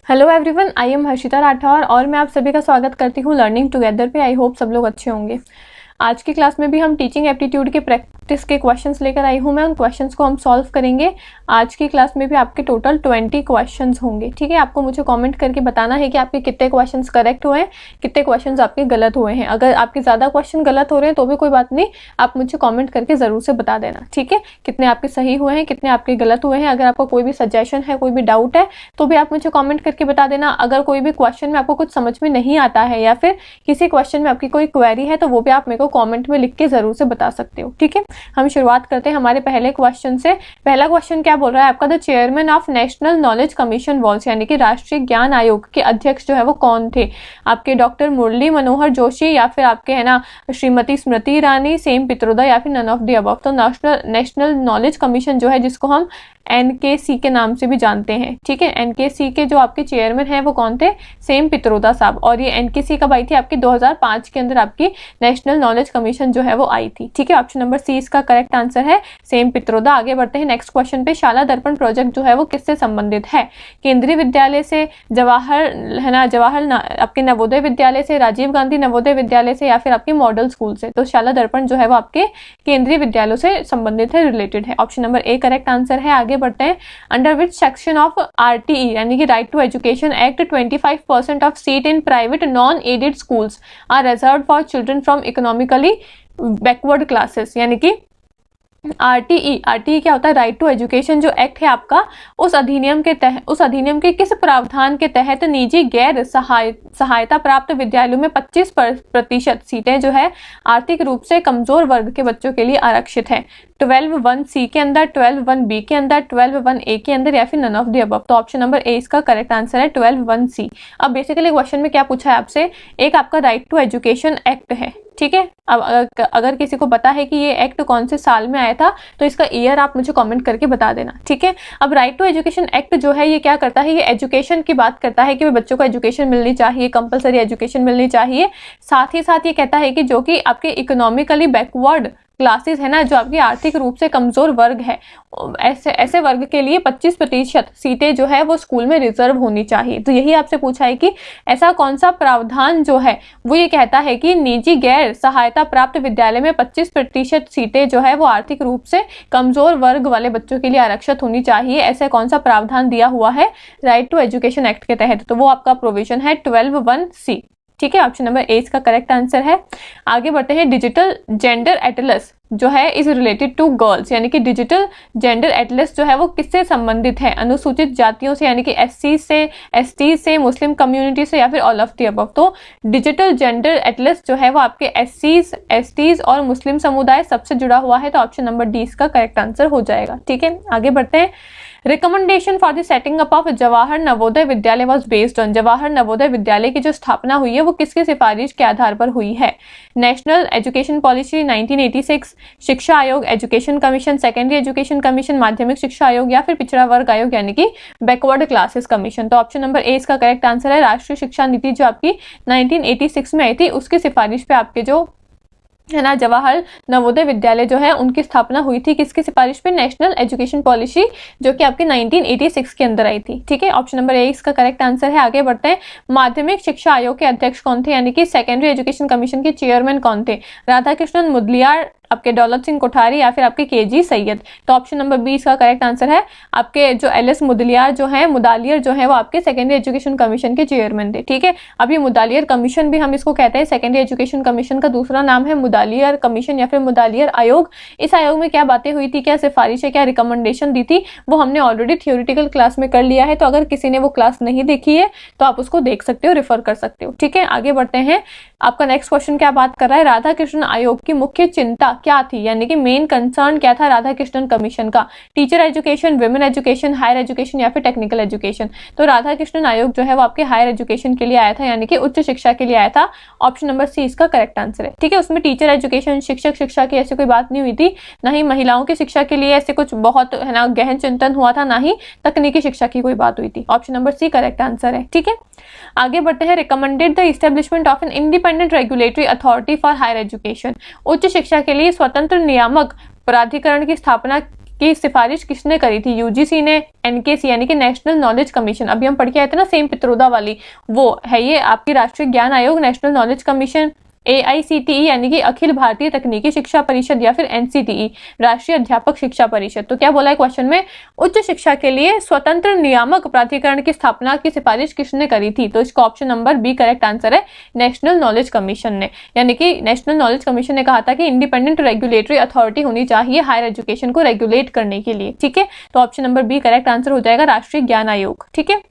Hello everyone, I am Harshita Rathore और मैं आप सभी का स्वागत करती हूँ लर्निंग टुगेदर पे। आई होप सब लोग अच्छे होंगे। आज की क्लास में भी हम टीचिंग एप्टीट्यूड के प्रैक्टिस के क्वेश्चंस लेकर आई हूँ मैं। उन क्वेश्चंस को हम सॉल्व करेंगे। आज की क्लास में भी आपके टोटल 20 क्वेश्चंस होंगे। ठीक है, आपको मुझे कमेंट करके बताना है कि आपके कितने क्वेश्चंस करेक्ट हुए हैं, कितने क्वेश्चंस आपके गलत हुए हैं। अगर आपके ज़्यादा क्वेश्चन गलत हो रहे हैं तो भी कोई बात नहीं, आप मुझे कॉमेंट करके ज़रूर से बता देना। ठीक है, कितने आपके सही हुए हैं, कितने आपके गलत हुए हैं। अगर आपका कोई भी सजेशन है, कोई भी डाउट है तो भी आप मुझे कॉमेंट करके बता देना। अगर कोई भी क्वेश्चन में आपको कुछ समझ में नहीं आता है या फिर किसी क्वेश्चन में आपकी कोई क्वेरी है तो वो भी आप मेरे को कॉमेंट में लिख के जरूर से बता सकते हो। ठीक है, हम शुरुआत करते हैं हमारे पहले क्वेश्चन से। पहला क्वेश्चन क्या बोल रहा है आपका, the chairman of national knowledge commission walls, यानी कि राष्ट्रीय ज्ञान आयोग के अध्यक्ष जो है वो कौन थे? आपके डॉक्टर मुरली मनोहर जोशी या फिर आपके है ना श्रीमती स्मृति ईरानी, सेम पित्रोदा या फिर नन ऑफ द अबव। तो नेशनल नॉलेज कमीशन जो है, जिसको हम NKC के नाम से भी जानते हैं। ठीक है, NKC के जो आपके चेयरमैन हैं वो कौन थे? सेम पित्रोदा साहब। और ये NKC कब आई थी? आपकी 2005 के अंदर आपकी नेशनल नॉलेज कमीशन जो है वो आई थी। ठीक है, ऑप्शन नंबर सी इसका करेक्ट आंसर है, सेम पित्रोदा। आगे बढ़ते हैं नेक्स्ट क्वेश्चन पे। शाला दर्पण प्रोजेक्ट जो है वो किससे संबंधित है? केंद्रीय विद्यालय से, जवाहर आपके नवोदय विद्यालय से, राजीव गांधी नवोदय विद्यालय से या फिर आपके मॉडल स्कूल से? तो शाला दर्पण जो है वो आपके केंद्रीय विद्यालयों से संबंधित है, रिलेटेड है। Option number A correct answer है। आगे बढ़ते हैं, under which section of RTE यानी कि right to education act 25% of seat in private non aided schools are reserved for children from economically backward classes. यानी कि RTE क्या होता है? राइट टू एजुकेशन जो एक्ट है आपका, उस अधिनियम के किस प्रावधान के तहत निजी गैर सहायता प्राप्त विद्यालयों में 25% सीटें जो है आर्थिक रूप से कमजोर वर्ग के बच्चों के लिए आरक्षित है? 12(1)(c) के अंदर, 12(1)(b) के अंदर, 12(1)(a) के अंदर या फिर नन ऑफ द अबव। तो ऑप्शन नंबर ए इसका करेक्ट आंसर है, 12(1)(c). अब बेसिकली क्वेश्चन में क्या पूछा है आपसे, एक आपका राइट टू एजुकेशन एक्ट है। ठीक है, अब अगर किसी को पता है कि ये एक्ट कौन से साल में आया था तो इसका ईयर आप मुझे कमेंट करके बता देना। ठीक है, अब राइट टू एजुकेशन एक्ट जो है ये क्या करता है, ये एजुकेशन की बात करता है कि बच्चों को एजुकेशन मिलनी चाहिए, कंपलसरी एजुकेशन मिलनी चाहिए। साथ ही साथ ये कहता है कि जो कि आपके इकोनॉमिकली बैकवर्ड क्लासेस है ना, जो आपकी आर्थिक रूप से कमजोर वर्ग है, ऐसे वर्ग के लिए 25% सीटें जो है वो स्कूल में रिजर्व होनी चाहिए। तो यही आपसे पूछा है कि ऐसा कौन सा प्रावधान जो है वो ये कहता है कि निजी गैर सहायता प्राप्त विद्यालय में 25% सीटें जो है वो आर्थिक रूप से कमजोर वर्ग वाले बच्चों के लिए आरक्षित होनी चाहिए। ऐसा कौन सा प्रावधान दिया हुआ है राइट टू एजुकेशन एक्ट के तहत? तो वो आपका प्रोविजन है 12(1)(c). ठीक है, ऑप्शन नंबर ए इसका करेक्ट आंसर है। आगे बढ़ते हैं, डिजिटल जेंडर एटलस जो है इज रिलेटेड टू गर्ल्स, यानी कि डिजिटल जेंडर एटलस जो है वो किससे संबंधित है? अनुसूचित जातियों से, यानी कि SC से, ST से, मुस्लिम कम्युनिटी से या फिर ऑल ऑफ द अबव। तो डिजिटल जेंडर एटलस जो है वो आपके SCs, STs और मुस्लिम समुदाय सबसे जुड़ा हुआ है। तो ऑप्शन नंबर डी इसका करेक्ट आंसर हो जाएगा। ठीक है, आगे बढ़ते हैं, recommendation for the setting up of Jawahar Navodaya Vidyalaya was based on. Jawahar Navodaya Vidyalaya की जो स्थापना हुई है वो किसकी सिफारिश के आधार पर हुई है? नेशनल एजुकेशन पॉलिसी 1986, शिक्षा आयोग, education commission, secondary education commission, माध्यमिक शिक्षा आयोग या फिर पिछड़ा वर्ग आयोग यानी कि बैकवर्ड क्लासेस कमीशन? तो ऑप्शन नंबर ए इसका करेक्ट आंसर है। राष्ट्रीय शिक्षा नीति जो आपकी 1986 में आई थी उसकी सिफारिश पे आपके जो है ना जवाहर नवोदय विद्यालय जो है उनकी स्थापना हुई थी। किसकी सिफारिश पे? नेशनल एजुकेशन पॉलिसी जो कि आपकी 1986 के अंदर आई थी। ठीक है, ऑप्शन नंबर ए इसका करेक्ट आंसर है। आगे बढ़ते हैं, माध्यमिक शिक्षा आयोग के अध्यक्ष कौन थे, यानी कि सेकेंडरी एजुकेशन कमीशन के चेयरमैन कौन थे? राधाकृष्णन मुदलियार, आपके दौलत सिंह कोठारी या फिर आपके KG सैयद? तो ऑप्शन नंबर बी इसका करेक्ट आंसर है। आपके जो LS मुदलियार जो है, मुदालियर जो है वो आपके सेकेंडरी एजुकेशन कमीशन के चेयरमैन थे। ठीक है, अब ये मुदालियर कमीशन भी हम इसको कहते हैं, सेकेंडरी एजुकेशन कमीशन का दूसरा नाम है मुदालियर कमीशन या फिर मुदालियर आयोग। इस आयोग में क्या बातें हुई थी, क्या सिफारिशें, क्या रिकमेंडेशन दी थी, वो हमने ऑलरेडी थियोरिटिकल क्लास में कर लिया है। तो अगर किसी ने वो क्लास नहीं देखी है तो आप उसको देख सकते हो, रेफर कर सकते हो। ठीक है, आगे बढ़ते हैं, आपका नेक्स्ट क्वेश्चन क्या बात कर रहा है, राधाकृष्णन आयोग की मुख्य चिंता क्या थी, यानी कि मेन कंसर्न क्या था राधाकृष्णन कमीशन का? Teacher education, women education, higher education या फिर टेक्निकल एजुकेशन? तो राधाकृष्णन आयोग जो है वो आपके हायर एजुकेशन के लिए आया था, यानी कि उच्च शिक्षा के लिए आया था। ऑप्शन नंबर सी इसका करेक्ट आंसर है। ठीक है, उसमें टीचर एजुकेशन, शिक्षक शिक्षा की ऐसी कोई बात नहीं हुई थी, ना ही महिलाओं की शिक्षा के लिए ऐसे कुछ बहुत है ना गहन चिंतन हुआ था, ना ही तकनीकी शिक्षा की कोई बात हुई थी। Option number C correct answer है। ठीक है, आगे बढ़ते हैं, recommended the establishment of an independent regulatory authority for higher education. उच्च शिक्षा के लिए स्वतंत्र नियामक प्राधिकरण की स्थापना की सिफारिश किसने करी थी? यूजीसी ने, एनकेसी यानी कि नेशनल नॉलेज कमीशन, अभी हम पढ़ के आए थे ना सेम पित्रोदा वाली, वो है ये आपकी राष्ट्रीय ज्ञान आयोग, नेशनल नॉलेज कमीशन। AICTE यानी कि अखिल भारतीय तकनीकी शिक्षा परिषद, या फिर NCTE राष्ट्रीय अध्यापक शिक्षा परिषद। तो क्या बोला है क्वेश्चन में, उच्च शिक्षा के लिए स्वतंत्र नियामक प्राधिकरण की स्थापना की सिफारिश किसने करी थी? तो इसका option number B correct answer है, नेशनल नॉलेज कमीशन ने। यानी कि नेशनल नॉलेज कमीशन ने कहा था कि इंडिपेंडेंट रेगुलेटरी अथॉरिटी होनी चाहिए हायर एजुकेशन को रेगुलेट करने के लिए। ठीक है, तो option number B correct answer हो जाएगा, राष्ट्रीय ज्ञान आयोग। ठीक है,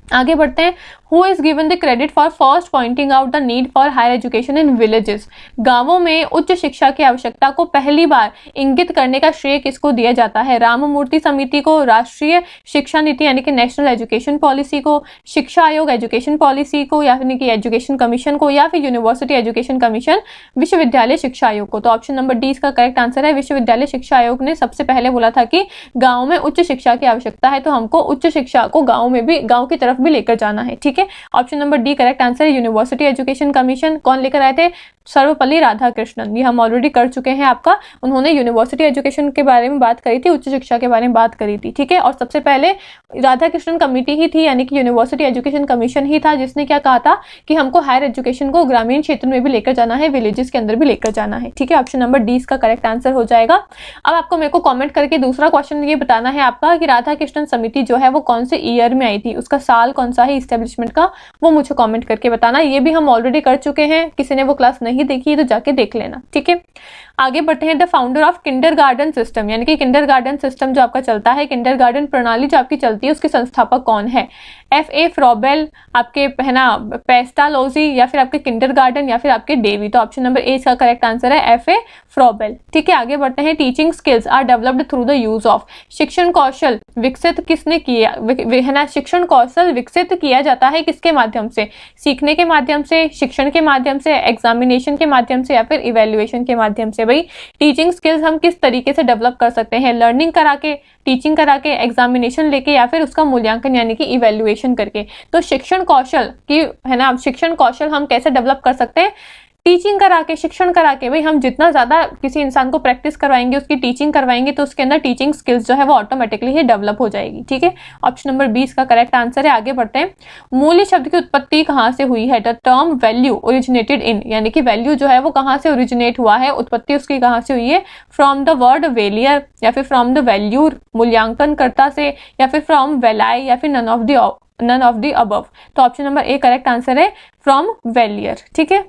आगे बढ़ते हैं। Who is given the credit for first pointing out the need for higher education in villages? गांवों में उच्च शिक्षा की आवश्यकता को पहली बार इंगित करने का श्रेय किसको दिया जाता है? राममूर्ति समिति को, राष्ट्रीय शिक्षा नीति यानी कि नेशनल एजुकेशन पॉलिसी को, शिक्षा आयोग एजुकेशन पॉलिसी को, यानी कि एजुकेशन कमीशन को, या फिर यूनिवर्सिटी एजुकेशन कमीशन विश्वविद्यालय शिक्षा आयोग को? तो ऑप्शन नंबर डी इसका करेक्ट आंसर है, विश्वविद्यालय शिक्षा आयोग ने सबसे पहले बोला था कि गाँव में उच्च शिक्षा की आवश्यकता है, तो हमको उच्च शिक्षा को गाँव में भी, गाँव की तरफ भी लेकर जाना है। ठीक है, option number D correct answer है, यूनिवर्सिटी एजुकेशन कमीशन। कौन लेकर आए थे? सर्वपल्ली राधाकृष्णन, ये हम ऑलरेडी कर चुके हैं आपका। उन्होंने यूनिवर्सिटी एजुकेशन के बारे में बात करी थी, उच्च शिक्षा के बारे में बात करी थी। ठीक है, और सबसे पहले राधाकृष्णन कमेटी ही थी, यानी कि यूनिवर्सिटी एजुकेशन कमीशन ही था, जिसने क्या कहा था कि हमको हायर एजुकेशन को ग्रामीण क्षेत्र में भी लेकर जाना है, विलेजेस के अंदर भी लेकर जाना है। ठीक है, ऑप्शन नंबर डी इसका करेक्ट आंसर हो जाएगा। अब आपको मेरे को कॉमेंट करके दूसरा क्वेश्चन ये बताना है आपका कि राधाकृष्णन समिति जो है वो कौन से ईयर में आई थी, उसका साल कौन सा है इस्टेब्लिशमेंट का, वो मुझे कॉमेंट करके बताना। ये भी हम ऑलरेडी कर चुके हैं, किसी ने वो क्लास नहीं देखी है तो जाके देख लेना। ठीक है, आगे बढ़ते हैं। The founder of kindergarten system, यानी कि किंडरगार्टन सिस्टम जो आपका चलता है, किंडरगार्टन प्रणाली जो आपकी चलती है, उसके संस्थापक कौन है? FA फ्रॉबेल, आपके है ना पेस्टालोजी, या फिर आपके किंडरगार्टन, या फिर आपके डेवी? तो ऑप्शन नंबर ए इसका करेक्ट आंसर है, FA फ्रॉबेल। ठीक है, आगे बढ़ते हैं। Teaching skills are developed through the use of, शिक्षण कौशल विकसित किसने किया है ना? शिक्षण कौशल विकसित किया जाता है किसके माध्यम से? सीखने के माध्यम से, शिक्षण के माध्यम से, एग्जामिनेशन के माध्यम से, या फिर इवेल्युएशन के माध्यम से? भाई टीचिंग स्किल्स हम किस तरीके से डेवलप कर सकते हैं? लर्निंग करा के, टीचिंग करा के, एग्जामिनेशन लेके, या फिर उसका मूल्यांकन यानी कि इवेल्युएशन करके? तो शिक्षण कौशल की है ना, शिक्षण कौशल हम कैसे डेवलप कर सकते हैं? टीचिंग करा के, शिक्षण करा के। भाई हम जितना ज्यादा किसी इंसान को प्रैक्टिस करवाएंगे, उसकी टीचिंग करवाएंगे, तो उसके अंदर टीचिंग स्किल्स जो है वो ऑटोमेटिकली ही डेवलप हो जाएगी। ठीक है, ऑप्शन नंबर 20 का करेक्ट आंसर है। आगे बढ़ते हैं। मूल्य शब्द की उत्पत्ति कहाँ से हुई है? The term value originated in, यानी कि वैल्यू जो है वो कहाँ से ओरिजिनेट हुआ है, उत्पत्ति उसकी कहाँ से हुई है? फ्रॉम द वर्ड वेलियर, या फिर फ्रॉम द वैल्यूर मूल्यांकन कर्ता से, या फिर फ्रॉम वेलाई, या फिर नन ऑफ द अबव? तो option number A correct answer है, फ्रॉम वेलियर। ठीक है,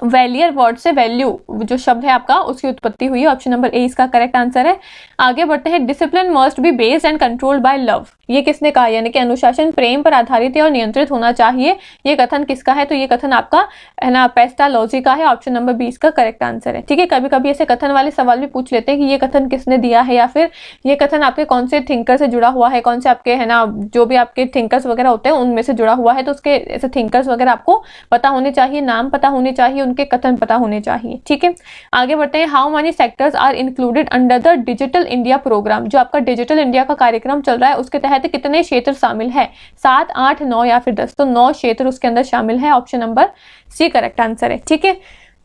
वैलियर वर्ड से वैल्यू जो शब्द है आपका, उसकी उत्पत्ति हुई है। ऑप्शन नंबर ए इसका करेक्ट आंसर है। आगे बढ़ते हैं। Discipline must be based and controlled by love, ये किसने कहा? यानी कि अनुशासन प्रेम पर आधारित है और नियंत्रित होना चाहिए। ये कथन किसका है? तो ये कथन आपका है ना पेस्टालोजी का है। ऑप्शन नंबर 20 का करेक्ट आंसर है। ठीक है, कभी कभी ऐसे कथन वाले सवाल भी पूछ लेते हैं कि ये कथन किसने दिया है, या फिर ये कथन आपके कौन से थिंकर से जुड़ा हुआ है, कौन से आपके है ना जो भी आपके थिंकर्स वगैरह होते हैं उनमें से जुड़ा हुआ है। तो उसके ऐसे थिंकर्स वगैरह आपको पता होने चाहिए, नाम पता होने चाहिए, उनके कथन पता होने चाहिए। ठीक है, आगे बढ़ते हैं। How many sectors are included under the digital India program, जो आपका डिजिटल इंडिया का कार्यक्रम चल रहा है उसके तहत कितने क्षेत्र शामिल है? 7, 8, 9 या फिर 10? तो 9 क्षेत्र उसके अंदर शामिल है। Option number C correct answer है। ठीक है,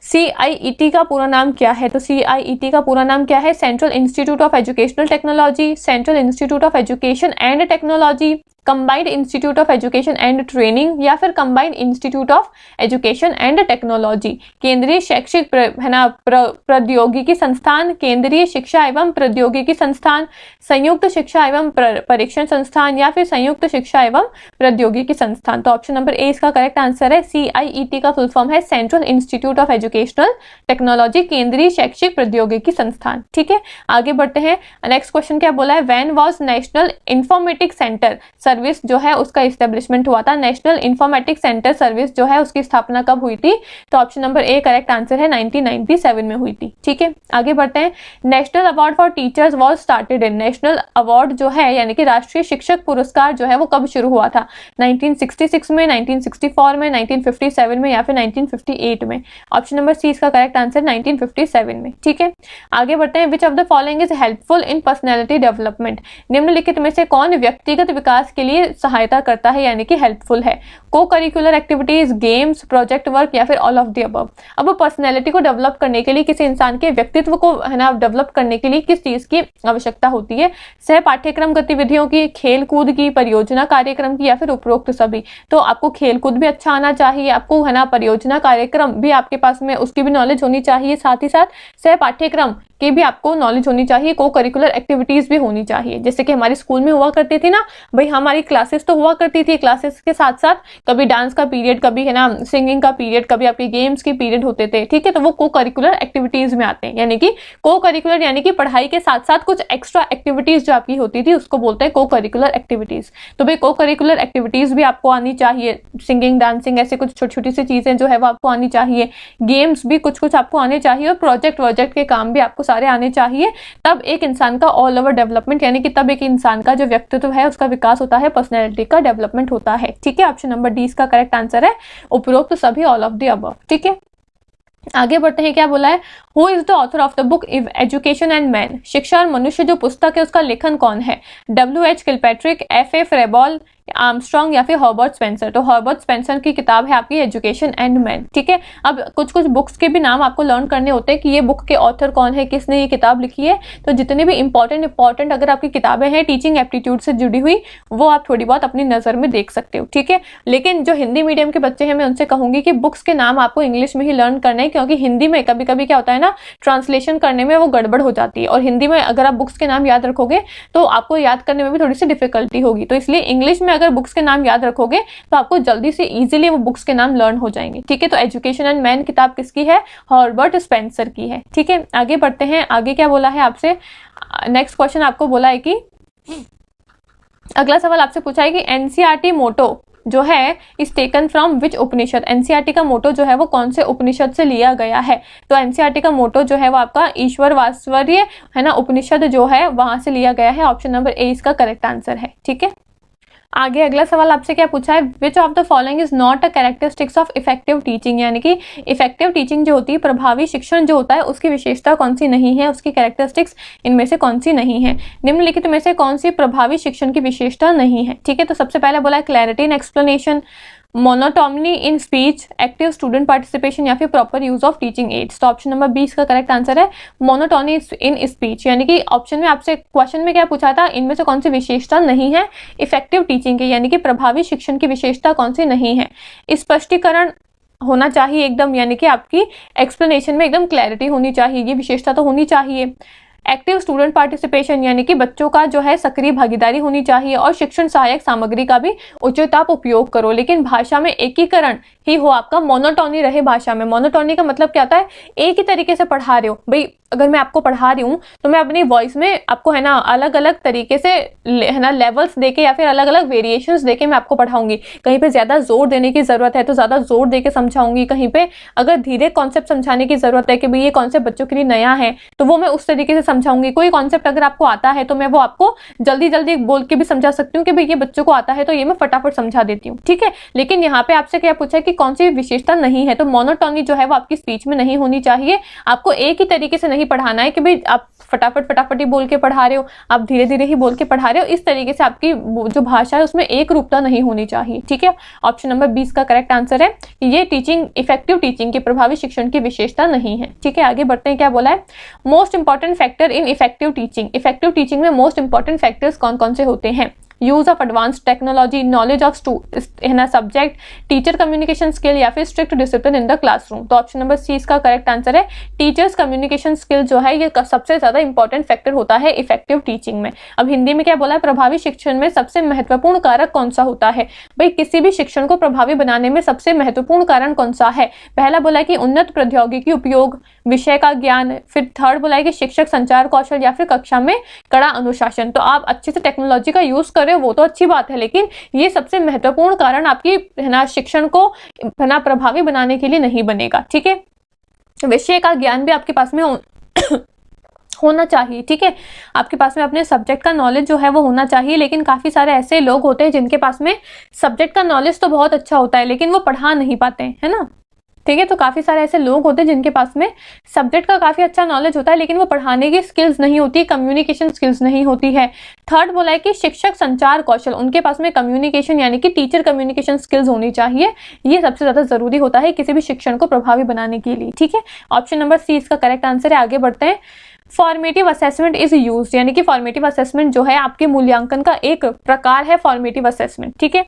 CIET का पूरा नाम क्या है? तो CIET का पूरा नाम क्या है? Central institute of educational technology, central institute of education and technology, combined institute of education and training, या फिर combined institute of education and technology, केंद्रीय शैक्षिक है ना प्रौद्योगिकी संस्थान, केंद्रीय शिक्षा एवं प्रौद्योगिकी संस्थान, संयुक्त शिक्षा एवं परीक्षण संस्थान, या फिर संयुक्त शिक्षा एवं प्रौद्योगिकी संस्थान? तो ऑप्शन नंबर ए इसका करेक्ट आंसर है। CIET का फुल फॉर्म है central institute of educational technology, केंद्रीय शैक्षिक प्रौद्योगिकी संस्थान। ठीक है, आगे बढ़ते हैं। नेक्स्ट क्वेश्चन क्या बोला है? When was national informatic centre service जो है उसका इस्टेब्लिशमेंट हुआ था? नेशनल इंफॉर्मेटिक सेंटर सर्विस जो है उसकी स्थापना कब हुई थी? तो option number A correct answer है, 1997 में हुई थी। ठीक है, आगे बढ़ते हैं। National award for teachers was started in, national award जो है यानी कि राष्ट्रीय शिक्षक पुरस्कार जो है वो कब शुरू हुआ था? 1966 में, 1964 में, 1957 में, या फिर 1958 में? ऑप्शन नंबर सी इसका करेक्ट आंसर 1957 में। ठीक है, आगे बढ़ते हैं। Which of the following is helpful in personality development, निम्नलिखित में से कौन व्यक्तिगत विकास के लिए सहायता करता है यानी कि हेल्पफुल है। को curricular activities, games, project work या फिर ऑल ऑफ द अबव। अब पर्सनैलिटी को डेवलप करने के लिए, किसी इंसान के व्यक्तित्व को है ना डेवलप करने के लिए किस चीज की आवश्यकता होती है? सह पाठ्यक्रम गतिविधियों की, खेल कूद की, परियोजना कार्यक्रम की या फिर उपरोक्त सभी। तो आपको खेल कूद भी अच्छा आना चाहिए, आपको है ना परियोजना कार्यक्रम भी आपके पास में उसकी भी नॉलेज होनी चाहिए, साथ ही साथ सह पाठ्यक्रम की भी आपको नॉलेज होनी चाहिए, को करिकुलर एक्टिविटीज भी होनी चाहिए। जैसे कि हमारे स्कूल में हुआ करती थी ना भाई, हमारी क्लासेस तो हुआ करती थी, क्लासेस के साथ साथ कभी डांस का पीरियड, कभी है ना सिंगिंग का पीरियड, कभी आपके गेम्स के पीरियड होते थे, ठीक है। तो वो को करिकुलर एक्टिविटीज में आते हैं, यानी कि को करिकुलर यानी कि पढ़ाई के साथ साथ कुछ एक्स्ट्रा एक्टिविटीज जो आपकी होती थी उसको बोलते हैं को करिकुलर एक्टिविटीज। तो भाई को करिकुलर एक्टिविटीज भी आपको आनी चाहिए, सिंगिंग, डांसिंग, ऐसे कुछ छोटी छोटी सी चीजें जो है वो आपको आनी चाहिए, गेम्स भी कुछ कुछ आपको आने चाहिए, और प्रोजेक्ट के काम भी आपको सारे आने चाहिए। तब एक इंसान का ऑल ओवर डेवलपमेंट यानी कि तब एक इंसान का जो व्यक्तित्व है उसका विकास होता है, पर्सनैलिटी का डेवलपमेंट होता है, ठीक है। ऑप्शन नंबर डी इसका करेक्ट आंसर है, उपरोक्त सभी, ऑल ऑफ द अबव, ठीक है। आगे बढ़ते हैं, क्या बोला है? Who is the author of the book education and man? शिक्षा और मनुष्य जो पुस्तक है उसका लेखन कौन है? W.H. Kilpatrick, F.A. फ्रेबॉल, आर्मस्ट्रॉन्ग या फिर हर्बर्ट स्पेंसर? तो हर्बर्ट स्पेंसर की किताब है आपकी एजुकेशन एंड मैन, ठीक है। अब कुछ कुछ बुक्स के भी नाम आपको लर्न करने होते हैं कि ये बुक के ऑथर कौन है, किसने ये किताब लिखी है। तो जितने भी इंपॉर्टेंट अगर आपकी किताबें हैं टीचिंग एप्टीट्यूड से जुड़ी हुई, वो आप थोड़ी बहुत अपनी नजर में देख सकते हो, ठीक है। लेकिन जो हिंदी मीडियम के बच्चे हैं मैं उनसे कहूंगी कि बुक्स के नाम आपको इंग्लिश में ही लर्न करना है, क्योंकि हिंदी में कभी कभी क्या होता है ना, ट्रांसलेशन करने में वो गड़बड़ हो जाती है, और हिंदी में अगर आप बुक्स के नाम याद रखोगे तो आपको याद करने में भी थोड़ी सी डिफिकल्टी होगी। तो इसलिए इंग्लिश में अगर बुक्स के नाम याद रखोगे तो आपको जल्दी से इजीली वो बुक्स के नाम लर्न हो जाएंगे, ठीक है। तो एजुकेशन एंड मैन किताब किसकी है? हर्बर्ट स्पेंसर की है, ठीक है। आगे बढ़ते हैं, आगे क्या बोला है आपसे? नेक्स्ट क्वेश्चन आपको बोला है कि अगला सवाल आपसे पूछा है कि एनसीईआरटी मोटो जो है is taken from which Upanishad? NCERT का मोटो जो है वो कौन से उपनिषद से लिया गया है? तो एनसीईआरटी का मोटो जो है वो आपका ईश्वर वात्सल्य है ना उपनिषद जो है वहां से लिया गया है। ऑप्शन नंबर ए इसका करेक्ट आंसर है, ठीक है। आगे अगला सवाल आपसे क्या पूछा है? Which of the following is not a characteristics of effective teaching? यानी कि इफेक्टिव टीचिंग जो होती है, प्रभावी शिक्षण जो होता है, उसकी विशेषता कौन सी नहीं है, उसकी कैरेक्टरिस्टिक्स इनमें से कौन सी नहीं है? निम्नलिखित में से कौन सी प्रभावी शिक्षण की विशेषता नहीं है, ठीक है। तो सबसे पहले बोला है clarity in explanation, monotony in speech, active student participation या फिर proper use of teaching ads. तो ऑप्शन नंबर 20 का करेक्ट आंसर है मोनोटोनी इन स्पीच, यानी कि ऑप्शन में आपसे क्वेश्चन में क्या पूछा था, इनमें से कौन सी विशेषता नहीं है इफेक्टिव टीचिंग की, यानी कि प्रभावी शिक्षण की विशेषता कौन सी नहीं है? स्पष्टीकरण होना चाहिए एकदम, यानी कि आपकी एक्सप्लेनेशन में एकदम क्लैरिटी होनी चाहिए, ये विशेषता तो होनी चाहिए। एक्टिव स्टूडेंट पार्टिसिपेशन यानी कि बच्चों का जो है सक्रिय भागीदारी होनी चाहिए, और शिक्षण सहायक सामग्री का भी उचित आप उपयोग करो, लेकिन भाषा में एकीकरण ही हो आपका, मोनोटोनी रहे भाषा में। मोनोटोनी का मतलब क्या होता है? एक ही तरीके से पढ़ा रहे हो भाई, अगर मैं आपको पढ़ा रही हूँ तो मैं अपनी वॉइस में आपको है ना अलग अलग तरीके से है ना लेवल्स देके या फिर अलग अलग वेरिएशंस देके मैं आपको पढ़ाऊंगी। कहीं पे ज्यादा जोर देने की जरूरत है तो ज्यादा जोर देके समझाऊंगी, कहीं पे अगर धीरे कॉन्सेप्ट समझाने की जरूरत है कि भाई ये कॉन्सेप्ट बच्चों के लिए नया है तो वो मैं उस तरीके से समझाऊंगी। कोई कॉन्सेप्ट अगर आपको आता है तो मैं वो आपको जल्दी जल्दी बोल के भी समझा सकती हूँ कि भाई ये बच्चों को आता है तो ये मैं फटाफट समझा देती हूँ, ठीक है। लेकिन यहाँ पे आपसे क्या पूछा है कि कौन सी विशेषता नहीं है, तो मोनोटोनी जो है वो आपकी स्पीच में नहीं होनी चाहिए। आपको एक ही तरीके से नहीं पढ़ाना है कि भाई आप फटाफट ही बोल के पढ़ा रहे हो, आप धीरे धीरे ही बोल के पढ़ा रहे हो, इस तरीके से आपकी जो भाषा है उसमें एक रूपता नहीं होनी चाहिए, ठीक है। ऑप्शन नंबर 20 का करेक्ट आंसर है, ये टीचिंग इफेक्टिव टीचिंग की प्रभावी शिक्षण की विशेषता नहीं है, ठीक है। आगे बढ़ते हैं, क्या बोला है? Most important factor in effective teaching. Effective teaching में मोस्ट इंपॉर्टेंट फैक्टर्स कौन कौन से होते हैं? Use of advance technology, knowledge of है ना सब्जेक्ट, टीचर कम्युनिकेशन स्किल या फिर strict discipline in the classroom. तो ऑप्शन नंबर सी इसका करेक्ट आंसर है, टीचर्स कम्युनिकेशन स्किल जो है ये सबसे ज्यादा इंपॉर्टेंट फैक्टर होता है इफेक्टिव टीचिंग में। अब हिंदी में क्या बोला है? प्रभावी शिक्षण में सबसे महत्वपूर्ण कारक कौन सा होता है? भाई किसी भी शिक्षण को प्रभावी बनाने में सबसे महत्वपूर्ण कारण कौन सा है? पहला बोला है कि उन्नत प्रौद्योगिकी उपयोग, विषय का ज्ञान, फिर थर्ड बोला है कि शिक्षक संचार कौशल, या फिर कक्षा में कड़ा अनुशासन। तो आप अच्छे से टेक्नोलॉजी का यूज कर रहे हो वो तो अच्छी बात है, लेकिन ये सबसे महत्वपूर्ण कारण आपकी है ना शिक्षण को है ना प्रभावी बनाने के लिए नहीं बनेगा, ठीक है। विषय का ज्ञान भी आपके पास में होना चाहिए, ठीक है। आपके पास में अपने सब्जेक्ट का नॉलेज जो है वो होना चाहिए, लेकिन काफी सारे ऐसे लोग होते हैं जिनके पास में सब्जेक्ट का नॉलेज तो बहुत अच्छा होता है लेकिन वो पढ़ा नहीं पाते हैं, है ना। ठीक है। तो काफी सारे ऐसे लोग होते हैं जिनके पास में सब्जेक्ट का काफी अच्छा नॉलेज होता है, लेकिन वो पढ़ाने की स्किल्स नहीं होती, कम्युनिकेशन स्किल्स नहीं होती है। थर्ड बोला है कि शिक्षक संचार कौशल, उनके पास में कम्युनिकेशन यानी कि टीचर कम्युनिकेशन स्किल्स होनी चाहिए। ये सबसे ज्यादा जरूरी होता है किसी भी शिक्षण को प्रभावी बनाने के लिए। ठीक है, ऑप्शन नंबर सी इसका करेक्ट आंसर है। आगे बढ़ते हैं। फॉर्मेटिव असेसमेंट इज यूज्ड, यानी कि फॉर्मेटिव असेसमेंट जो है आपके मूल्यांकन का एक प्रकार है फॉर्मेटिव असेसमेंट। ठीक है,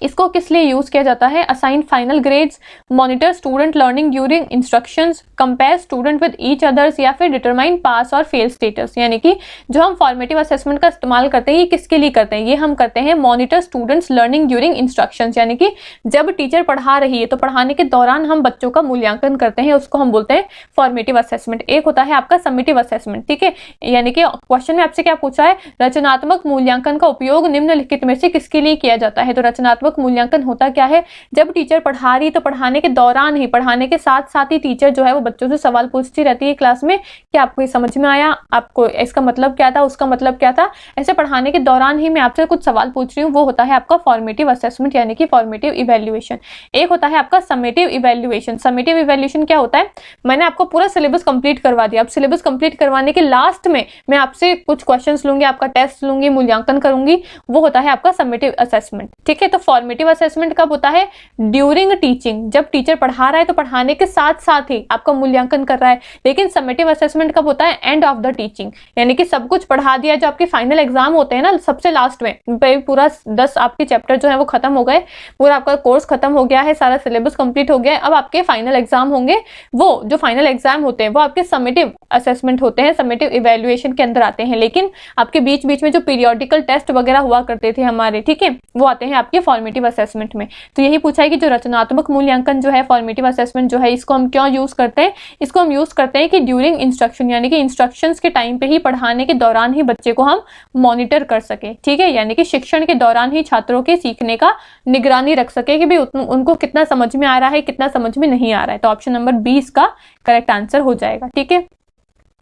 इसको किस लिए यूज किया जाता है? Assign final grades, monitor student learning during instructions, compare student with each others, या फिर डिटरमाइन पास और फेल स्टेटस। यानी कि जो हम फॉर्मेटिव असेसमेंट का इस्तेमाल करते हैं ये किसके लिए करते हैं? ये हम करते हैं monitor students learning during instructions, यानी कि जब टीचर पढ़ा रही है तो पढ़ाने के दौरान हम बच्चों का मूल्यांकन करते हैं, उसको हम बोलते हैं फॉर्मेटिव असेसमेंट। एक होता है आपका समेटिव असेसमेंट। ठीक है, यानी कि क्वेश्चन में आपसे क्या पूछा है? रचनात्मक मूल्यांकन का उपयोग निम्नलिखित में से किसके लिए किया जाता है? तो रचनात्मक मूल्यांकन होता क्या है? जब टीचर पढ़ा रही तो पढ़ाने के दौरान ही, पढ़ाने के साथ साथ ही टीचर जो है वो बच्चों से सवाल पूछती रहती है क्लास में कि आपको ये समझ में आया, आपको इसका मतलब क्या था, उसका मतलब क्या था। ऐसे पढ़ाने के दौरान ही मैं आपसे कुछ सवाल पूछ रही हूँ, वो होता है आपका फॉर्मेटिव असेसमेंट यानी कि फॉर्मेटिव इवैल्यूएशन। एक होता है आपका समेटिव इवैल्यूएशन। समेटिव इवैल्यूएशन क्या होता है? मैंने आपको पूरा सिलेबस कंप्लीट करवा दिया, अब सिलेबस कंप्लीट करवाने के लास्ट में मैं आपसे कुछ क्वेश्चंस लूंगी, आपका टेस्ट लूंगी, मूल्यांकन करूंगी, वो होता है आपका समेटिव असेसमेंट। ठीक है, तो फॉर्मेटिव असेसमेंट कब होता है? ड्यूरिंग टीचिंग, जब टीचर पढ़ा रहा है तो पढ़ाने के साथ साथ ही आपका मूल्यांकन कर रहा है। लेकिन समेटिव असेसमेंट कब होता है? एंड ऑफ द टीचिंग, यानी कि सब कुछ पढ़ा दिया, जो आपके फाइनल एग्जाम होते हैं ना सबसे लास्ट में, पूरा 10 आपके चैप्टर जो है वो खत्म हो गए, पूरा आपका कोर्स खत्म हो गया है, सारा सिलेबस कंप्लीट हो गया है, अब आपके फाइनल एग्जाम होंगे। वो जो फाइनल एग्जाम होते हैं वो आपके समेटिव असेसमेंट होते हैं, समेटिव इवैल्यूएशन के अंदर आते हैं। लेकिन आपके बीच बीच में जो पीरियोडिकल टेस्ट वगैरह हुआ करते थे हमारे, ठीक है, वो आते हैं आपके फॉर्मेटिव असेसमेंट में। तो यही पूछा है कि जो रचनात्मक मूल्यांकन जो है फॉर्मेटिव असेसमेंट जो है, इसको हम क्यों यूज करते हैं? इसको हम यूज करते हैं कि ड्यूरिंग इंस्ट्रक्शन, यानी कि इंस्ट्रक्शंस के टाइम पे ही, पढ़ाने के दौरान ही बच्चे को हम मॉनिटर कर सके। ठीक है, यानी कि शिक्षण के दौरान ही छात्रों के सीखने का निगरानी रख सके कि भाई उनको कितना समझ में आ रहा है, कितना समझ में नहीं आ रहा है। तो ऑप्शन नंबर 20 का करेक्ट आंसर हो जाएगा। ठीक है,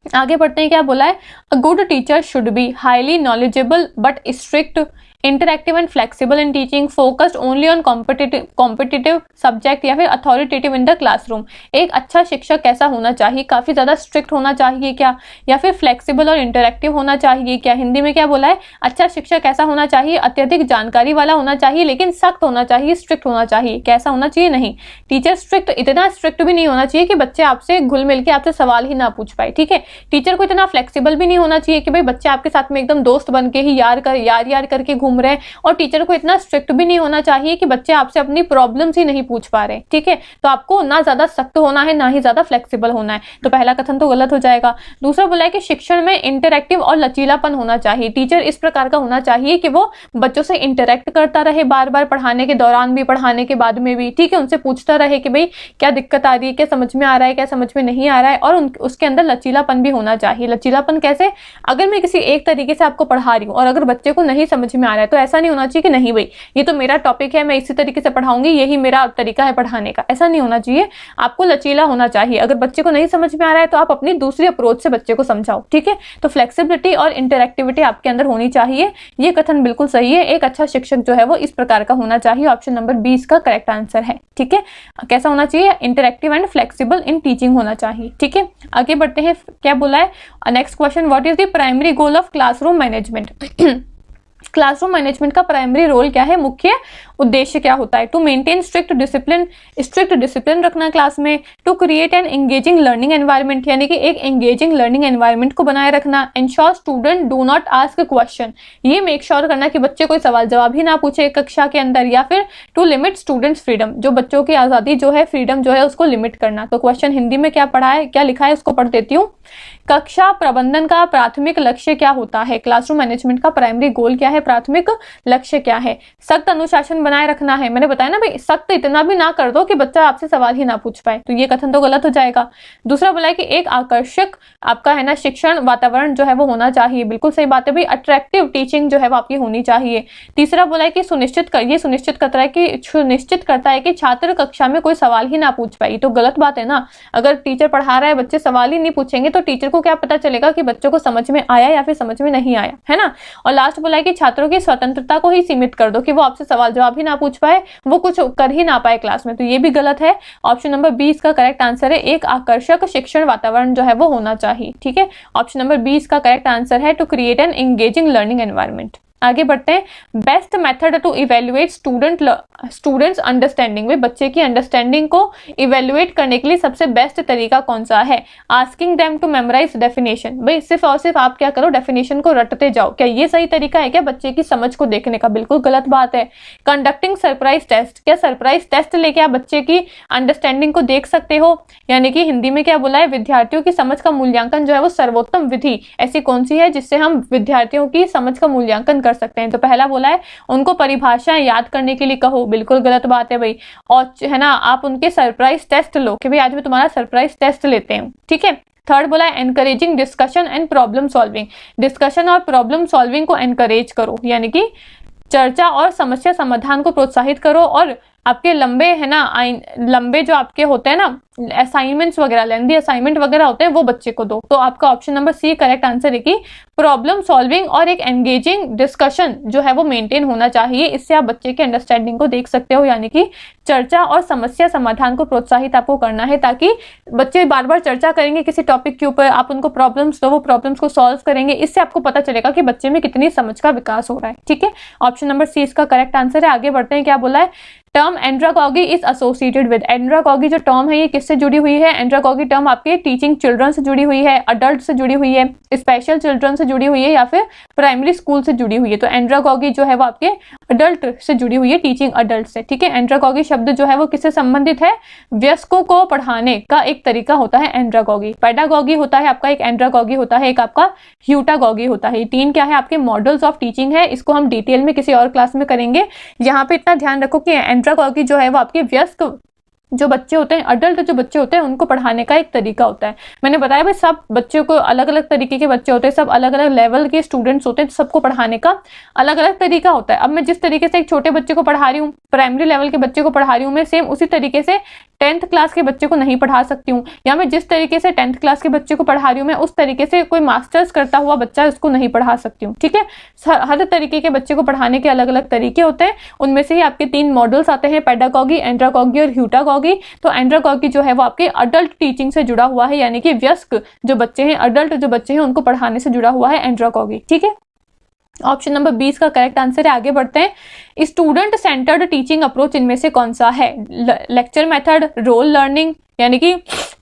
आगे बढ़ते हैं। क्या बोला है? A good teacher should be highly knowledgeable but strict, interactive and flexible in teaching, focused only on competitive subject, या फिर अथॉरिटेटिव इन द क्लासरूम। एक अच्छा शिक्षक कैसा होना चाहिए? काफी ज्यादा स्ट्रिक्ट होना चाहिए क्या, या फिर फ्लेक्सिबल और इंटरएक्टिव होना चाहिए क्या? हिंदी में क्या बोला है? अच्छा शिक्षक कैसा होना चाहिए? अत्यधिक जानकारी वाला होना चाहिए, लेकिन सख्त होना चाहिए, स्ट्रिक्ट होना चाहिए। कैसा होना चाहिए? नहीं, टीचर स्ट्रिक्ट, इतना स्ट्रिक्ट भी नहीं होना चाहिए कि बच्चे आपसे घुल मिल के आपसे सवाल ही ना पूछ पाए। ठीक है, टीचर को इतना फ्लेक्सिबल भी नहीं होना चाहिए कि भाई बच्चे आपके साथ में एकदम दोस्त बन के ही यार करके घूम रहे हैं, और टीचर को इतना स्ट्रिक्ट भी नहीं होना चाहिए कि बच्चे आपसे अपनी प्रॉब्लम्स ही नहीं पूछ पा रहे। ठीक है, तो आपको ना ज्यादा सख्त होना है, ना ही ज्यादा फ्लेक्सिबल होना है। तो पहला कथन तो गलत हो जाएगा। दूसरा बोला है कि शिक्षण में इंटरएक्टिव और लचीलापन होना चाहिए। टीचर इस प्रकार का होना चाहिए कि वो बच्चों से इंटरैक्ट करता रहे, बार बार पढ़ाने के दौरान भी, पढ़ाने के बाद में भी। ठीक है, उनसे पूछता रहे कि भाई क्या दिक्कत आ रही है, क्या समझ में आ रहा है, क्या समझ में नहीं आ रहा है, और उसके अंदर लचीलापन भी होना चाहिए। लचीलापन कैसे? अगर मैं किसी एक तरीके से आपको पढ़ा रही हूँ और अगर बच्चे को नहीं समझ में आ रहा है, तो ऐसा नहीं होना चाहिए कि नहीं भाई ये तो मेरा टॉपिक है, मैं इसी तरीके से पढ़ाऊंगी, यही मेरा तरीका है पढ़ाने का। ऐसा नहीं होना चाहिए, आपको लचीला होना चाहिए। अगर बच्चे को नहीं समझ में आ रहा है तो आप अपनी दूसरी अप्रोच से बच्चे को समझाओ। ठीक है, तो फ्लेक्सिबिलिटी और इंटरएक्टिविटी आपके अंदर होनी चाहिए। ये कथन बिल्कुल सही है। एक अच्छा शिक्षक जो है वो इस प्रकार का होना चाहिए। ऑप्शन नंबर 20 का करेक्ट आंसर है। ठीक है, कैसा होना चाहिए? Interactive and flexible in teaching होना चाहिए। ठीक है, आगे बढ़ते हैं। क्या बोला है next question? What is the primary goal of classroom management? Classroom management का प्राइमरी रोल क्या है? मुख्य उद्देश्य क्या होता है? टू मेंटेन स्ट्रिक्ट डिसिप्लिन रखना क्लास में, to create an engaging learning environment, यानी कि एक एंगेजिंग लर्निंग एनवायरनमेंट को बनाए रखना, ensure student do not ask question, ये मेक श्योर करना कि बच्चे कोई सवाल जवाब ही ना पूछे कक्षा के अंदर, या फिर टू लिमिट स्टूडेंट्स फ्रीडम, जो बच्चों की आजादी जो है, फ्रीडम जो है उसको लिमिट करना। तो क्वेश्चन हिंदी में क्या पढ़ा है, क्या लिखा है, उसको पढ़ देती हूँ। कक्षा प्रबंधन का प्राथमिक लक्ष्य क्या होता है? क्लासरूम मैनेजमेंट का प्राइमरी गोल क्या है, प्राथमिक लक्ष्य क्या है? सख्त अनुशासन बनाए रखना है। मैंने बताया ना भाई, सख्त इतना भी ना कर दो कि बच्चा आपसे सवाल ही ना पूछ पाए, तो ये कथन तो गलत हो जाएगा। दूसरा बोला है कि एक आकर्षक आपका है ना शिक्षण वातावरण जो है वो होना चाहिए। बिल्कुल सही बात है भाई, अट्रैक्टिव टीचिंग जो है वो आपकी होनी चाहिए। तीसरा बोला है कि सुनिश्चित करता है कि छात्र कक्षा में कोई सवाल ही ना पूछ पाए। तो गलत बात है ना, अगर टीचर पढ़ा रहा है, बच्चे सवाल ही नहीं पूछेंगे तो टीचर को क्या पता चलेगा कि बच्चों को समझ में आया या फिर समझ में नहीं आया, है ना। और लास्ट बोला है कि छात्रों की स्वतंत्रता को ही सीमित कर दो, कि वो आपसे सवाल जवाब ही ना पूछ पाए, वो कुछ कर ही ना पाए क्लास में, तो ये भी गलत है। ऑप्शन नंबर 20 का करेक्ट आंसर है एक आकर्षक शिक्षण वातावरण जो है वो होना चाहिए। ठीक है, ऑप्शन नंबर 20 का करेक्ट आंसर है to create an engaging learning environment. आगे बढ़ते हैं। Best method to evaluate students understanding, में बच्चे की अंडरस्टैंडिंग को इवेल्युएट करने के लिए सबसे बेस्ट तरीका कौन सा है? Asking them to memorize definition, भाई सिर्फ और सिर्फ आप क्या करो, डेफिनेशन को रटते जाओ, क्या ये सही तरीका है क्या बच्चे की समझ को देखने का? बिल्कुल गलत बात है। कंडक्टिंग सरप्राइज टेस्ट, क्या सरप्राइज टेस्ट लेके आप बच्चे की अंडरस्टैंडिंग को देख सकते हो? यानी कि हिंदी में क्या बोला है, विद्यार्थियों की समझ का मूल्यांकन जो है वो सर्वोत्तम विधि ऐसी कौन सी है जिससे हम विद्यार्थियों की समझ का मूल्यांकन कर सकते हैं? तो पहला बोला है उनको परिभाषाएं याद करने के लिए कहो, बिल्कुल गलत बात है भाई। और है ना, आप उनके सरप्राइज टेस्ट लो कि भाई आज मैं तुम्हारा सरप्राइज टेस्ट लेते हैं। ठीक है, थर्ड बोला है encouraging discussion and problem solving, discussion और प्रॉब्लम सॉल्विंग को एनकरेज करो, यानी कि चर्चा और समस्या समाधान को प्रोत्साहित करो। और आपके लंबे जो आपके होते हैं ना असाइनमेंट्स वगैरह, लेंदी असाइनमेंट वगैरह होते हैं, वो बच्चे को दो। तो आपका option number C correct answer है कि प्रॉब्लम सॉल्विंग और एक एंगेजिंग डिस्कशन जो है वो मेंटेन होना चाहिए, इससे आप बच्चे के अंडरस्टैंडिंग को देख सकते हो। यानी कि चर्चा और समस्या समाधान को प्रोत्साहित आपको करना है, ताकि बच्चे बार बार चर्चा करेंगे किसी टॉपिक के ऊपर, आप उनको प्रॉब्लम्स दो, वो प्रॉब्लम्स को सॉल्व करेंगे, इससे आपको पता चलेगा कि बच्चे में कितनी समझ का विकास हो रहा है। ठीक है, ऑप्शन नंबर सी इसका करेक्ट आंसर है। आगे बढ़ते हैं, क्या बोला है, term andragogy is associated with, andragogy जो टर्म है ये किससे जुड़ी हुई है? एंड्रागॉगी टर्म आपके टीचिंग चिल्ड्रन से जुड़ी हुई है, अडल्ट से जुड़ी हुई है, स्पेशल चिल्ड्रन से जुड़ी हुई है, या फिर प्राइमरी स्कूल से जुड़ी हुई है? तो एंड्रागॉगी जो है वो आपके अडल्ट से जुड़ी हुई है, टीचिंग अडल्ट से। ठीक है, एंड्रागॉगी शब्द जो है वो किससे संबंधित है? वयस्कों को पढ़ाने का एक तरीका होता है एंड्रागॉगी। पेडागॉगी होता है आपका एक, एंड्रागॉगी होता है एक आपका ह्यूटागॉगी होता है। तीन क्या है आपके मॉडल्स ऑफ टीचिंग है, इसको हम डिटेल में किसी और क्लास में करेंगे। यहाँ पे इतना ध्यान रखो कि एंड्रागॉगी जो है वो आपके वयस्क जो बच्चे होते हैं, अडल्ट जो बच्चे होते हैं, उनको पढ़ाने का एक तरीका होता है। मैंने बताया भाई सब बच्चों को अलग अलग तरीके के बच्चे होते हैं, सब अलग अलग लेवल के स्टूडेंट्स होते हैं, सबको पढ़ाने का अलग अलग तरीका होता है। अब मैं जिस तरीके से एक छोटे बच्चे को पढ़ा रही हूँ, प्राइमरी लेवल के बच्चे को पढ़ा रही हूँ, मैं सेम उसी तरीके से 10th क्लास के बच्चे को नहीं पढ़ा सकती हूँ, या मैं जिस तरीके से 10th क्लास के बच्चे को पढ़ा रही हूँ, मैं उस तरीके से कोई मास्टर्स करता हुआ बच्चा उसको नहीं पढ़ा सकती हूँ। ठीक है, हर तरीके के बच्चे को पढ़ाने के अलग अलग तरीके होते हैं। उनमें से ही आपके 3 मॉडल्स आते हैं, पेडागॉगी, एंड्रागॉगी और ह्यूटागॉगी। तो एंड्रागॉगी जो है वो आपके अडल्ट टीचिंग से जुड़ा हुआ है, यानी कि वयस्क जो बच्चे हैं, अडल्ट जो बच्चे हैं, उनको पढ़ाने से जुड़ा हुआ है एंड्रागॉगी। ठीक है, ऑप्शन नंबर 20 का करेक्ट आंसर है। आगे बढ़ते हैं, स्टूडेंट सेंटर्ड टीचिंग अप्रोच इनमें से कौन सा है? लेक्चर मेथड, रोल लर्निंग यानी कि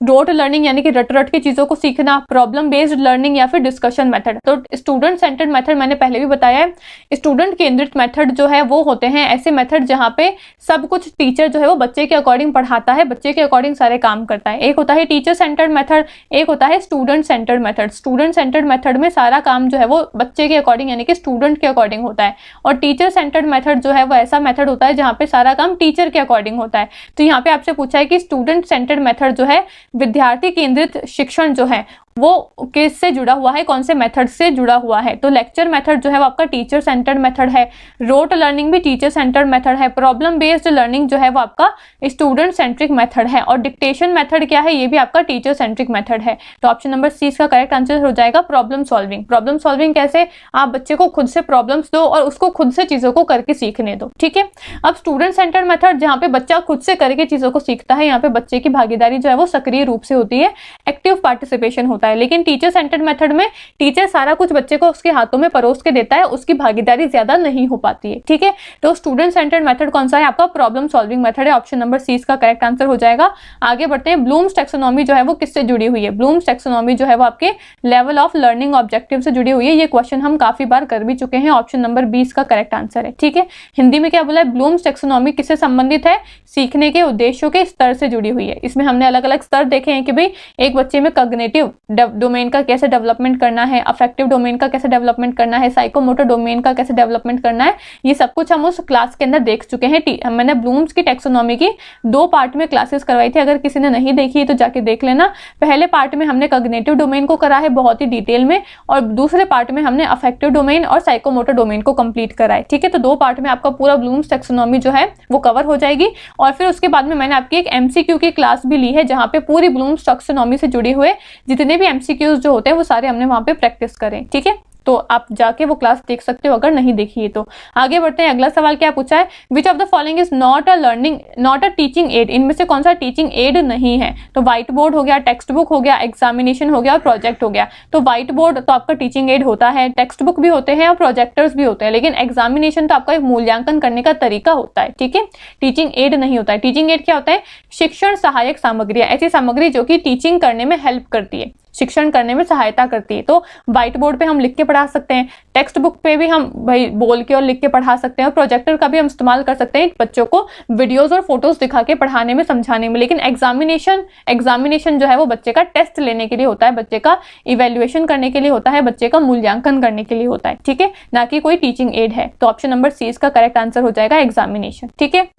रोट लर्निंग यानी कि रट रट के चीजों को सीखना, प्रॉब्लम बेस्ड लर्निंग, या फिर डिस्कशन मेथड। तो स्टूडेंट सेंटर्ड मेथड मैंने पहले भी बताया है, स्टूडेंट केंद्रित मेथड जो है वो होते हैं ऐसे मेथड जहाँ पे सब कुछ टीचर जो है वो बच्चे के अकॉर्डिंग पढ़ाता है, बच्चे के अकॉर्डिंग सारे काम करता है। एक होता है टीचर सेंटर्ड मेथड, एक होता है student centred method. Student centred method में सारा काम जो है वो बच्चे के अकॉर्डिंग यानी कि स्टूडेंट के अकॉर्डिंग होता है, और टीचर सेंटर्ड मेथड जो है वो ऐसा मेथड होता है जहाँ पे सारा काम टीचर के अकॉर्डिंग होता है। तो यहाँ पे आपसे पूछा है कि स्टूडेंट सेंटर्ड मेथड जो है, विद्यार्थी केंद्रित शिक्षण जो है वो किससे जुड़ा हुआ है, कौन से मेथड से जुड़ा हुआ है? तो लेक्चर मेथड जो है वो आपका टीचर सेंटर्ड मेथड है, रोट लर्निंग भी टीचर सेंटर्ड मेथड है, प्रॉब्लम बेस्ड लर्निंग जो है वो आपका स्टूडेंट सेंट्रिक मेथड है, और डिक्टेशन मेथड क्या है, ये भी आपका टीचर सेंट्रिक मेथड है। तो ऑप्शन नंबर सी का करेक्ट आंसर हो जाएगा प्रॉब्लम सॉल्विंग। प्रॉब्लम सॉल्विंग कैसे? आप बच्चे को खुद से प्रॉब्लम्स दो और उसको खुद से चीजों को करके सीखने दो। ठीक है, अब स्टूडेंट सेंटर्ड मेथड जहाँ पे बच्चा खुद से करके चीजों को सीखता है, यहाँ पे बच्चे की भागीदारी जो है वो सक्रिय रूप से होती है, एक्टिव पार्टिसिपेशन होता है। लेकिन टीचर सेंटर्ड मेथड में टीचर सारा कुछ बच्चे को उसके हाथों में परोस के देता है, उसकी भागीदारी ज्यादा नहीं हो पाती है। ठीक है, तो स्टूडेंट सेंटर्ड मेथड कौन सा है? आपका प्रॉब्लम सॉल्विंग मेथड है। ऑप्शन नंबर सी का करेक्ट आंसर हो जाएगा। आगे बढ़ते हैं, ब्लूम्स टैक्सोनॉमी जो है वो किससे जुड़ी हुई है? ब्लूम्स टैक्सोनॉमी जो है वो आपके लेवल ऑफ लर्निंग ऑब्जेक्टिव से जुड़ी हुई है। ये क्वेश्चन हम काफी बार कर भी चुके हैं। ऑप्शन नंबर 20 का करेक्ट आंसर है। ठीक है, हिंदी में क्या बोला है? ब्लूम्स टैक्सोनॉमी किससे संबंधित है? सीखने के उद्देश्यों के स्तर से जुड़ी हुई है। इसमें हमने अलग अलग स्तर देखे हैं कि भाई एक बच्चे में कॉग्निटिव डोमेन का कैसे डेवलपमेंट करना है, अफेक्टिव डोमेन का कैसे डेवलपमेंट करना है, साइकोमोटर डोमेन का कैसे डेवलपमेंट करना है, ये सब कुछ हम उस क्लास के अंदर देख चुके हैं। मैंने ब्लूम्स की टैक्सोनॉमी की 2 पार्ट में क्लासेस करवाई थी, अगर किसी ने नहीं देखी तो जाके देख लेना। पहले पार्ट में हमने कॉग्निटिव डोमेन को करा है बहुत ही डिटेल में, और दूसरे पार्ट में हमने अफेक्टिव डोमेन और साइकोमोटर डोमेन को कंप्लीट करा है। ठीक है, तो 2 पार्ट में आपका पूरा ब्लूम्स टैक्सोनॉमी जो है वो कवर हो जाएगी। और फिर उसके बाद में मैंने आपकी एक एमसीक्यू की क्लास भी ली है, जहां पे पूरी ब्लूम्स टैक्सोनॉमी से जुड़े हुए जितने भी एमसीक्यूज जो होते हैं वो सारे हमने वहां पे प्रैक्टिस करें। ठीक है, तो आप जाके वो क्लास देख सकते हो अगर नहीं देखी है तो। आगे बढ़ते हैं, अगला सवाल क्या पूछा है, which of the following is not a teaching add, इनमें से कौन सा टीचिंग एड नहीं है। तो व्हाइट बोर्ड हो गया, टेक्स्ट बुक हो गया, एग्जामिनेशन हो गया और प्रोजेक्ट हो गया। तो व्हाइट बोर्ड तो आपका टीचिंग एड होता है, टेक्स्ट बुक भी होते हैं और प्रोजेक्टर्स भी होते हैं, लेकिन एग्जामिनेशन तो आपका एक मूल्यांकन करने का तरीका होता है, ठीक है, टीचिंग एड नहीं होता है। टीचिंग एड क्या होता है, शिक्षण सहायक सामग्रियां, ऐसी सामग्री जो कि टीचिंग करने में हेल्प करती है, शिक्षण करने में सहायता करती है। तो व्हाइट बोर्ड पे हम लिख के पढ़ा सकते हैं, टेक्स्ट बुक पे भी हम भाई बोल के और लिख के पढ़ा सकते हैं, और प्रोजेक्टर का भी हम इस्तेमाल कर सकते हैं बच्चों को वीडियोस और फोटोज दिखा के पढ़ाने में, समझाने में। लेकिन एग्जामिनेशन जो है वो बच्चे का टेस्ट लेने के लिए होता है, बच्चे का इवेल्युएशन करने के लिए होता है, बच्चे का मूल्यांकन करने के लिए होता है, ठीक है, ना कि कोई टीचिंग एड है। तो ऑप्शन नंबर सी इसका करेक्ट आंसर हो जाएगा, एग्जामिनेशन, ठीक है।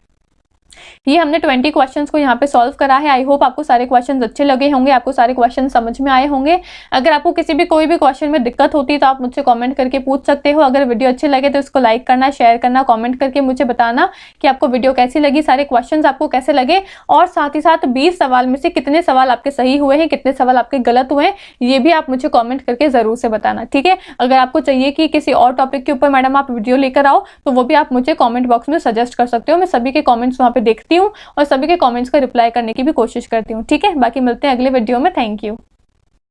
ये हमने 20 क्वेश्चंस को यहाँ पे सॉल्व करा है। आई होप आपको सारे क्वेश्चंस अच्छे लगे होंगे, आपको सारे क्वेश्चन समझ में आए होंगे। अगर आपको किसी भी कोई भी क्वेश्चन में दिक्कत होती है तो आप मुझसे कमेंट करके पूछ सकते हो। अगर वीडियो अच्छे लगे तो इसको लाइक करना, शेयर करना, कमेंट करके मुझे बताना कि आपको वीडियो कैसी लगी, सारे क्वेश्चन आपको कैसे लगे, और साथ ही साथ 20 सवाल में से कितने सवाल आपके सही हुए हैं, कितने सवाल आपके गलत हुए हैं, ये भी आप मुझे कॉमेंट करके जरूर से बताना, ठीक है। अगर आपको चाहिए कि किसी और टॉपिक के ऊपर मैडम आप वीडियो लेकर आओ तो वो भी आप मुझे कॉमेंट बॉक्स में सजेस्ट कर सकते हो। मैं सभी के कॉमेंट्स वहाँ पे देखती हूँ और सभी के कमेंट्स का रिप्लाई करने की भी कोशिश करती हूँ, ठीक है। बाकी मिलते हैं अगले वीडियो में, थैंक यू।